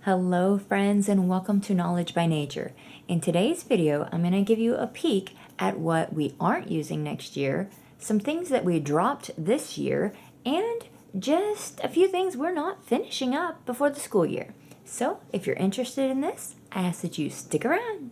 Hello friends and welcome to Knowledge by Nature. In today's video, I'm going to give you a peek at what we aren't using next year, some things that we dropped this year, and just a few things we're not finishing up before the school year. So if you're interested in this, I ask that you stick around.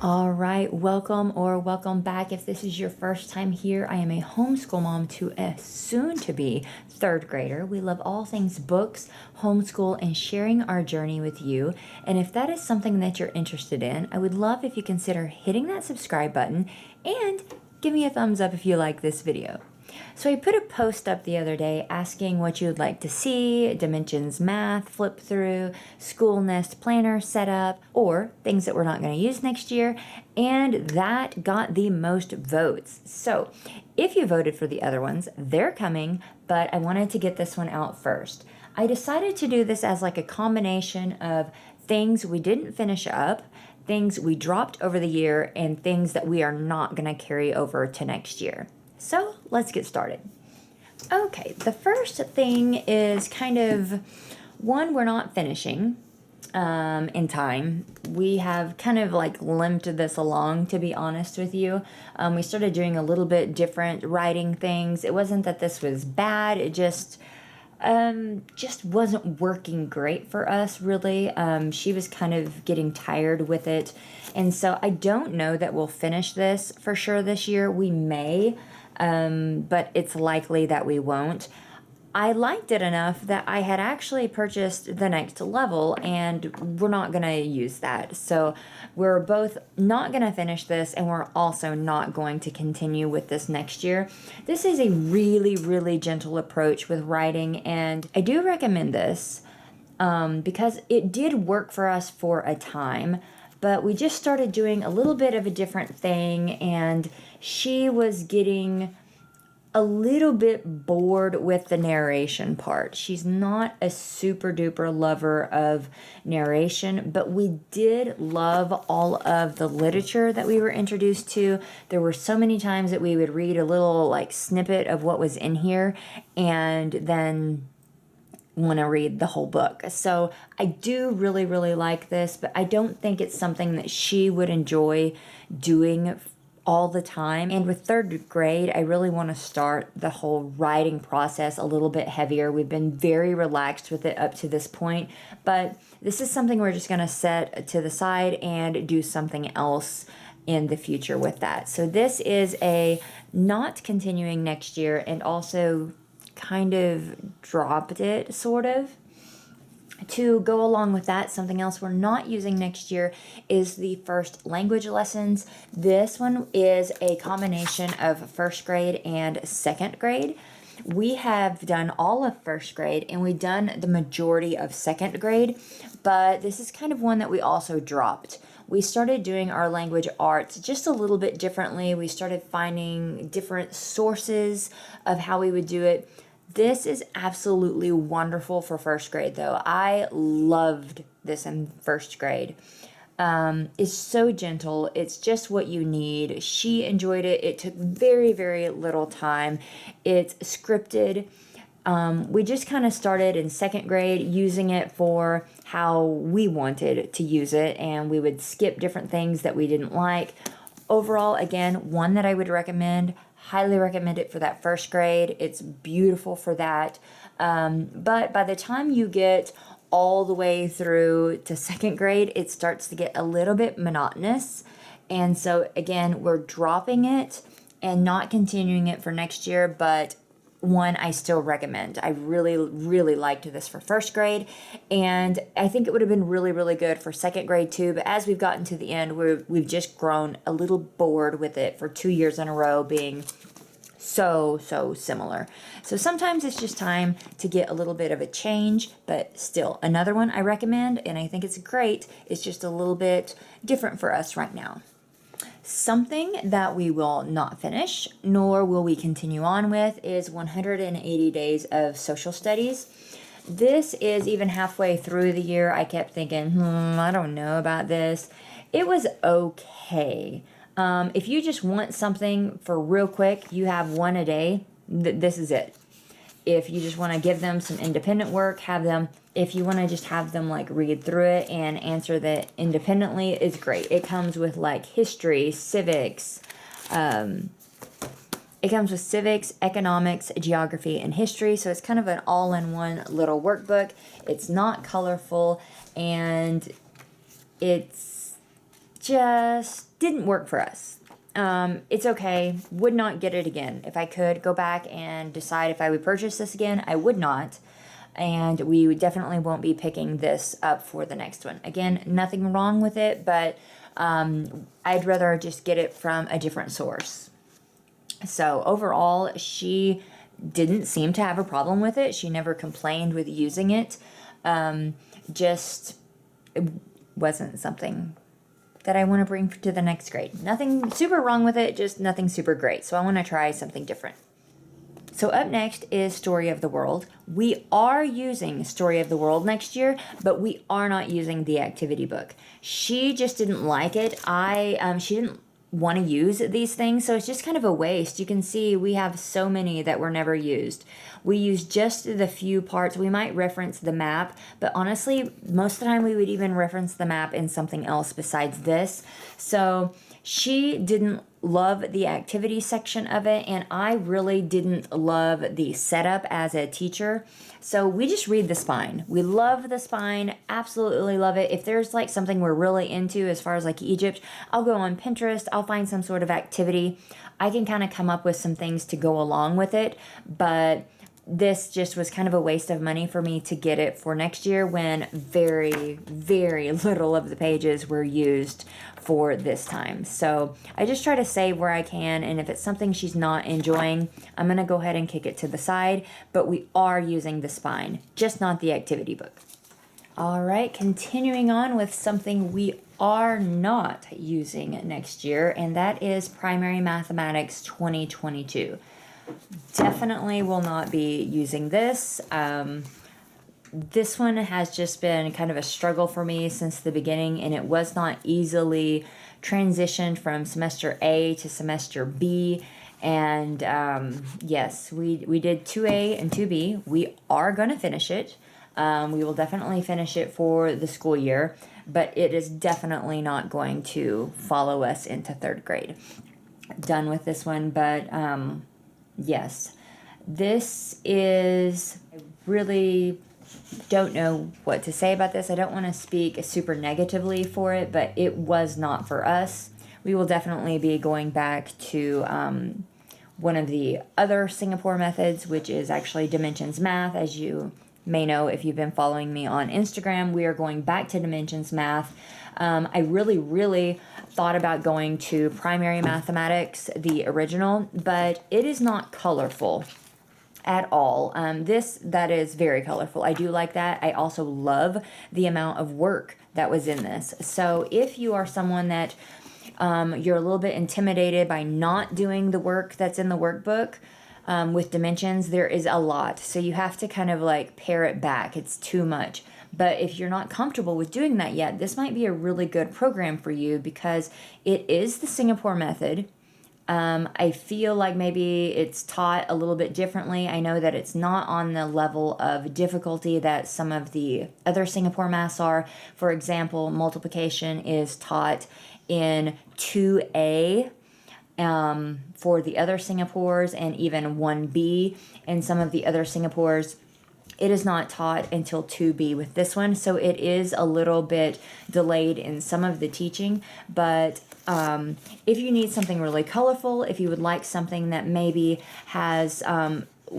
All right, welcome back. If this is your first time here, I am a homeschool mom to a soon-to-be third grader. We love all things books, homeschool, and sharing our journey with you. And if that is something that you're interested in, I would love if you consider hitting that subscribe button and give me a thumbs up if you like this video. So I put a post up the other day asking what you would like to see, Dimensions Math, flip through, School Nest Planner setup, or things that we're not going to use next year, and that got the most votes. So if you voted for the other ones, they're coming, but I wanted to get this one out first. I decided to do this as like a combination of things we didn't finish up, things we dropped over the year, and things that we are not going to carry over to next year. So let's get started. Okay, the first thing is kind of one we're not finishing in time. We have kind of like limped this along, to be honest with you. We started doing a little bit different writing things. It wasn't that this was bad, it just wasn't working great for us, really. She was kind of getting tired with it. And so I don't know that we'll finish this for sure this year. We may, but it's likely that we won't. I liked it enough that I had actually purchased the next level, and we're not going to use that. So we're both not going to finish this, and we're also not going to continue with this next year. This is a really, really gentle approach with writing, and I do recommend this because it did work for us for a time, but we just started doing a little bit of a different thing, and she was getting a little bit bored with the narration part. She's not a super duper lover of narration, but we did love all of the literature that we were introduced to. There were so many times that we would read a little like snippet of what was in here and then want to read the whole book. So I do really, really like this, but I don't think it's something that she would enjoy doing all the time. And with third grade, I really want to start the whole writing process a little bit heavier. We've been very relaxed with it up to this point, but this is something we're just going to set to the side and do something else in the future with that. So this is a not continuing next year, and also kind of dropped it sort of. To go along with that, something else we're not using next year is the first language lessons. This one is a combination of first grade and second grade. We have done all of first grade and we've done the majority of second grade, but this is kind of one that we also dropped. We started doing our language arts just a little bit differently. We started finding different sources of how we would do it. This is absolutely wonderful for first grade, though. I loved this in first grade. It's so gentle. It's just what you need. She enjoyed it. It took very, very little time. It's scripted. We just kind of started in second grade using it for how we wanted to use it, and we would skip different things that we didn't like. Overall, again, one that I would recommend. Highly recommend it for that first grade. It's beautiful for that. But by the time you get all the way through to second grade, it starts to get a little bit monotonous. And so again, we're dropping it and not continuing it for next year, but one I still recommend. I really, really liked this for first grade, and I think it would have been really, really good for second grade too, but as we've gotten to the end, we've just grown a little bored with it for 2 years in a row being so similar. So sometimes it's just time to get a little bit of a change, but still another one I recommend, and I think it's great. It's just a little bit different for us right now. Something that we will not finish, nor will we continue on with, is 180 Days of Social Studies. This is even halfway through the year. I kept thinking, I don't know about this. It was okay. If you just want something for real quick, you have one a day, this is it. If you just want to give them some independent work, have them. If you want to just have them like read through it and answer that independently, it's great. It comes with like history, civics. It comes with civics, economics, geography, and history. So it's kind of an all-in-one little workbook. It's not colorful, and it's just didn't work for us. It's okay. Would not get it again. If I could go back and decide if I would purchase this again, I would not. And we definitely won't be picking this up for the next one. Again, nothing wrong with it, but I'd rather just get it from a different source. So overall, she didn't seem to have a problem with it. She never complained with using it. Just it wasn't something that I want to bring to the next grade. Nothing super wrong with it, just nothing super great. So I want to try something different. So up next is Story of the World. We are using Story of the World next year, but we are not using the activity book. She just didn't like it. She didn't want to use these things, so it's just kind of a waste. You can see we have so many that were never used. We use just the few parts. We might reference the map, but honestly, most of the time we would even reference the map in something else besides this. So she didn't love the activity section of it, and I really didn't love the setup as a teacher. So we just read the spine. We love the spine, absolutely love it. If there's like something we're really into as far as like Egypt, I'll go on Pinterest, I'll find some sort of activity. I can kind of come up with some things to go along with it, but this just was kind of a waste of money for me to get it for next year when very, very little of the pages were used for this time. So I just try to save where I can, and if it's something she's not enjoying, I'm going to go ahead and kick it to the side, but we are using the spine, just not the activity book. All right, continuing on with something we are not using next year, and that is Primary Mathematics 2022. Definitely will not be using this. This one has just been kind of a struggle for me since the beginning, and it was not easily transitioned from semester A to semester B. And yes, we did 2A and 2B. We are going to finish it. We will definitely finish it for the school year, but it is definitely not going to follow us into third grade. Done with this one, but yes, this is, I really don't know what to say about this. I don't want to speak super negatively for it, but it was not for us. We will definitely be going back to one of the other Singapore methods, which is actually Dimensions Math. As you may know if you've been following me on Instagram, we are going back to Dimensions Math. I really thought about going to Primary Mathematics, the original, but it is not colorful at all. That is very colorful. I do like that. I also love the amount of work that was in this. So if you are someone that you're a little bit intimidated by not doing the work that's in the workbook, with dimensions, there is a lot. So you have to kind of like pare it back. It's too much. But if you're not comfortable with doing that yet, this might be a really good program for you because it is the Singapore method. I feel like maybe it's taught a little bit differently. I know that it's not on the level of difficulty that some of the other Singapore maths are. For example, multiplication is taught in 2A for the other Singapores, and even 1B in some of the other Singapores. It is not taught until 2B with this one, so it is a little bit delayed in some of the teaching, but if you need something really colorful, if you would like something that maybe has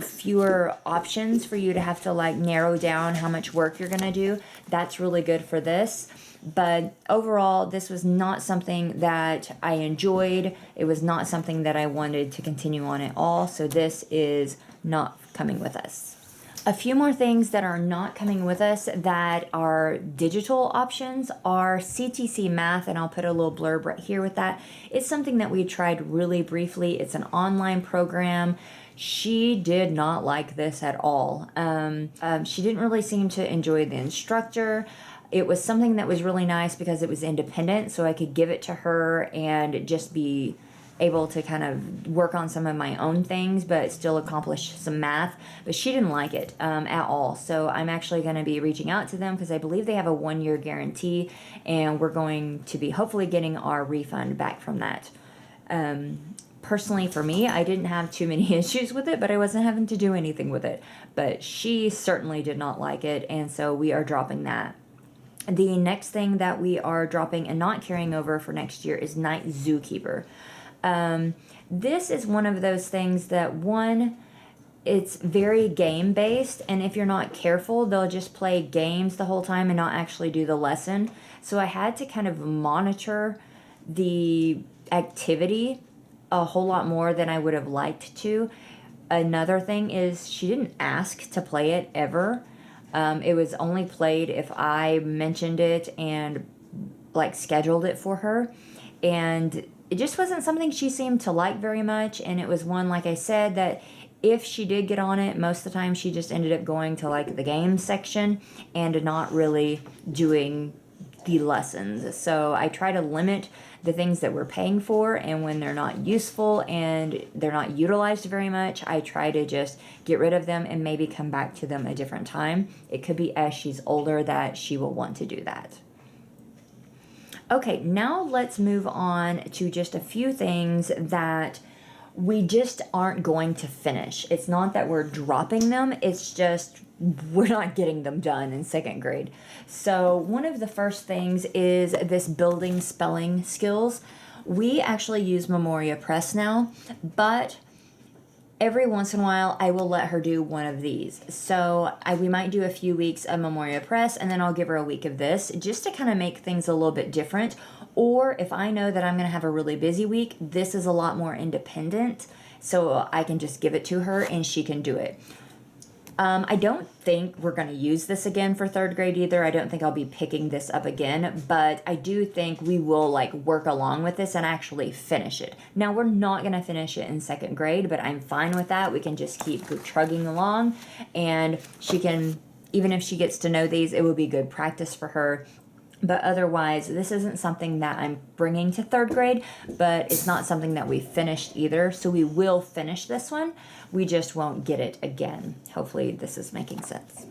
fewer options for you to have to like narrow down how much work you're going to do, that's really good for this. But overall, this was not something that I enjoyed. It was not something that I wanted to continue on at all, so this is not coming with us. A few more things that are not coming with us that are digital options are CTC Math, and I'll put a little blurb right here with that. It's something that we tried really briefly. It's an online program. She did not like this at all. She didn't really seem to enjoy the instructor. It was something that was really nice because it was independent, so I could give it to her and just be able to kind of work on some of my own things, but still accomplish some math. But she didn't like it at all. So I'm actually going to be reaching out to them because I believe they have a 1-year guarantee, and we're going to be hopefully getting our refund back from that. Personally, for me, I didn't have too many issues with it, but I wasn't having to do anything with it. But she certainly did not like it, and so we are dropping that. The next thing that we are dropping and not carrying over for next year is Night Zookeeper. This is one of those things that, one, it's very game based, and if you're not careful, they'll just play games the whole time and not actually do the lesson. So I had to kind of monitor the activity a whole lot more than I would have liked to. Another thing is she didn't ask to play it ever. It was only played if I mentioned it and like scheduled it for her. And it just wasn't something she seemed to like very much. And it was one, like I said, that if she did get on it, most of the time she just ended up going to like the game section and not really doing the lessons. So I try to limit the things that we're paying for, and when they're not useful and they're not utilized very much, I try to just get rid of them and maybe come back to them a different time. It could be as she's older that she will want to do that. Okay, now let's move on to just a few things that we just aren't going to finish. It's not that we're dropping them, it's just we're not getting them done in 2nd grade. So one of the first things is this building spelling skills. We actually use Memoria Press now, but every once in a while I will let her do one of these. So we might do a few weeks of Memoria Press, and then I'll give her a week of this just to kind of make things a little bit different. Or if I know that I'm going to have a really busy week, this is a lot more independent, so I can just give it to her and she can do it. I don't think we're going to use this again for 3rd grade either. I don't think I'll be picking this up again, but I do think we will like work along with this and actually finish it. Now, we're not going to finish it in 2nd grade, but I'm fine with that. We can just keep trugging along, and she can, even if she gets to know these, it will be good practice for her. But otherwise, this isn't something that I'm bringing to 3rd grade, but it's not something that we finished either. So we will finish this one. We just won't get it again. Hopefully this is making sense.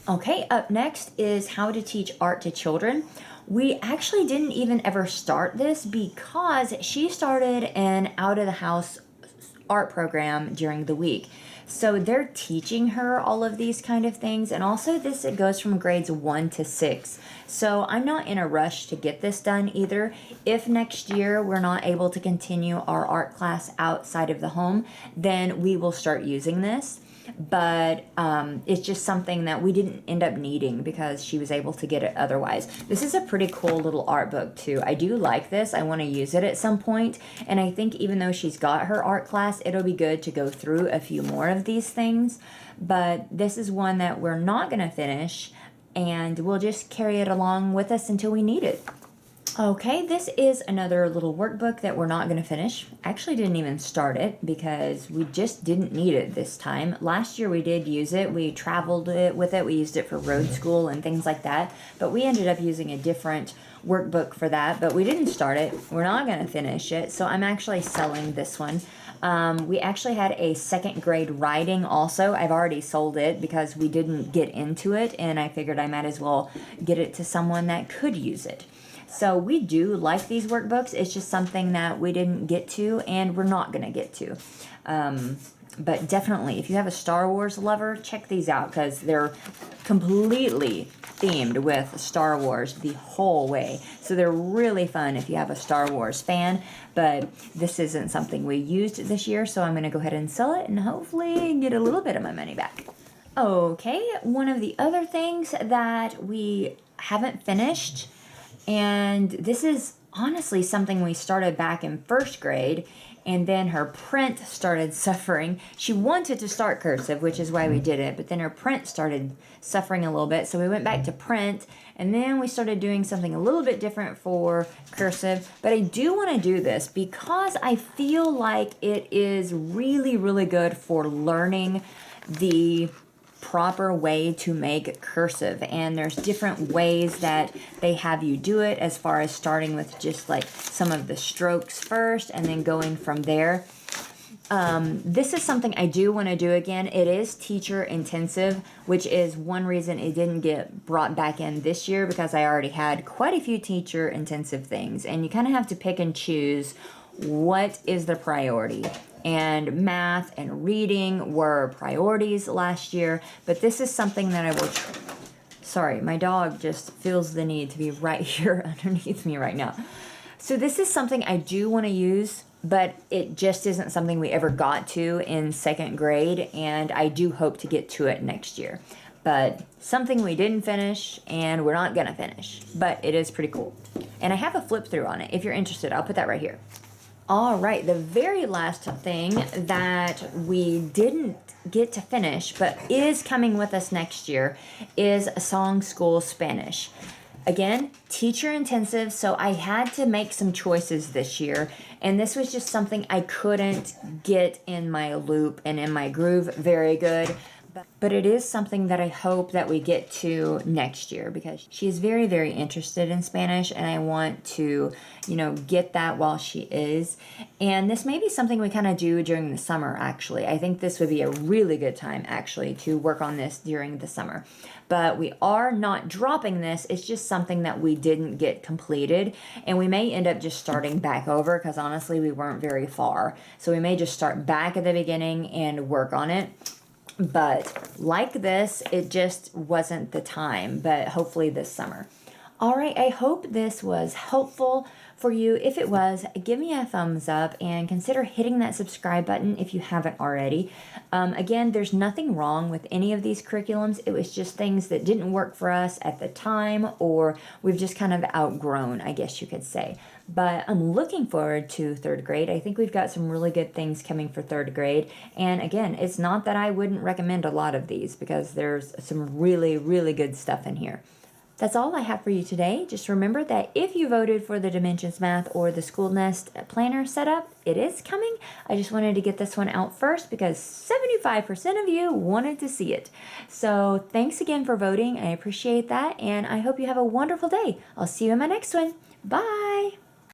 Okay, up next is how to teach art to children. We actually didn't even ever start this because she started an out-of-the-house art program during the week. So they're teaching her all of these kind of things, and also this, it goes from grades 1 to 6. So I'm not in a rush to get this done either. If next year we're not able to continue our art class outside of the home, then we will start using this. But it's just something that we didn't end up needing because she was able to get it otherwise. This is a pretty cool little art book too. I do like this. I want to use it at some point, and I think even though she's got her art class, it'll be good to go through a few more of these things. But this is one that we're not going to finish, and we'll just carry it along with us until we need it. Okay, this is another little workbook that we're not going to finish. Actually didn't even start it because we just didn't need it this time. Last year we did use it. We traveled with it. We used it for road school and things like that. But we ended up using a different workbook for that. But we didn't start it. We're not going to finish it. So I'm actually selling this one. We actually had a 2nd grade writing also. I've already sold it because we didn't get into it. And I figured I might as well get it to someone that could use it. So we do like these workbooks. It's just something that we didn't get to and we're not going to get to. But definitely, if you have a Star Wars lover, check these out because they're completely themed with Star Wars the whole way. So they're really fun if you have a Star Wars fan. But this isn't something we used this year, so I'm going to go ahead and sell it and hopefully get a little bit of my money back. Okay, one of the other things that we haven't finished, and this is honestly something we started back in 1st grade, and then her print started suffering. She wanted to start cursive, which is why we did it, but then her print started suffering a little bit, so we went back to print, and then we started doing something a little bit different for cursive. But I do want to do this because I feel like it is really, really good for learning the proper way to make cursive, and there's different ways that they have you do it, as far as starting with just like some of the strokes first and then going from there. This is something I do want to do again. It is teacher intensive, which is one reason it didn't get brought back in this year, because I already had quite a few teacher intensive things, and you kind of have to pick and choose what is the priority. And math and reading were priorities last year, but this is something that I will sorry, my dog just feels the need to be right here underneath me right now. So this is something I do want to use, but it just isn't something we ever got to in second grade, and I do hope to get to it next year. But something we didn't finish, and we're not going to finish, but it is pretty cool. And I have a flip through on it. If you're interested, I'll put that right here. All right, the very last thing that we didn't get to finish, but is coming with us next year, is Song School Spanish. Again, teacher intensive, so I had to make some choices this year, and this was just something I couldn't get in my loop and in my groove very good. But it is something that I hope that we get to next year, because she is very, very interested in Spanish, and I want to, get that while she is. And this may be something we kind of do during the summer, actually. I think this would be a really good time, actually, to work on this during the summer. But we are not dropping this. It's just something that we didn't get completed, and we may end up just starting back over, because honestly, we weren't very far. So we may just start back at the beginning and work on it. But like this, it just wasn't the time, but hopefully this summer. All right, I hope this was helpful for you. If it was, give me a thumbs up and consider hitting that subscribe button if you haven't already. Again, there's nothing wrong with any of these curriculums. It was just things that didn't work for us at the time, or we've just kind of outgrown, I guess you could say. But I'm looking forward to third grade. I think we've got some really good things coming for third grade. And again, it's not that I wouldn't recommend a lot of these, because there's some really, really good stuff in here. That's all I have for you today. Just remember that if you voted for the Dimensions Math or the School Nest Planner setup, it is coming. I just wanted to get this one out first because 75% of you wanted to see it. So thanks again for voting. I appreciate that, and I hope you have a wonderful day. I'll see you in my next one. Bye.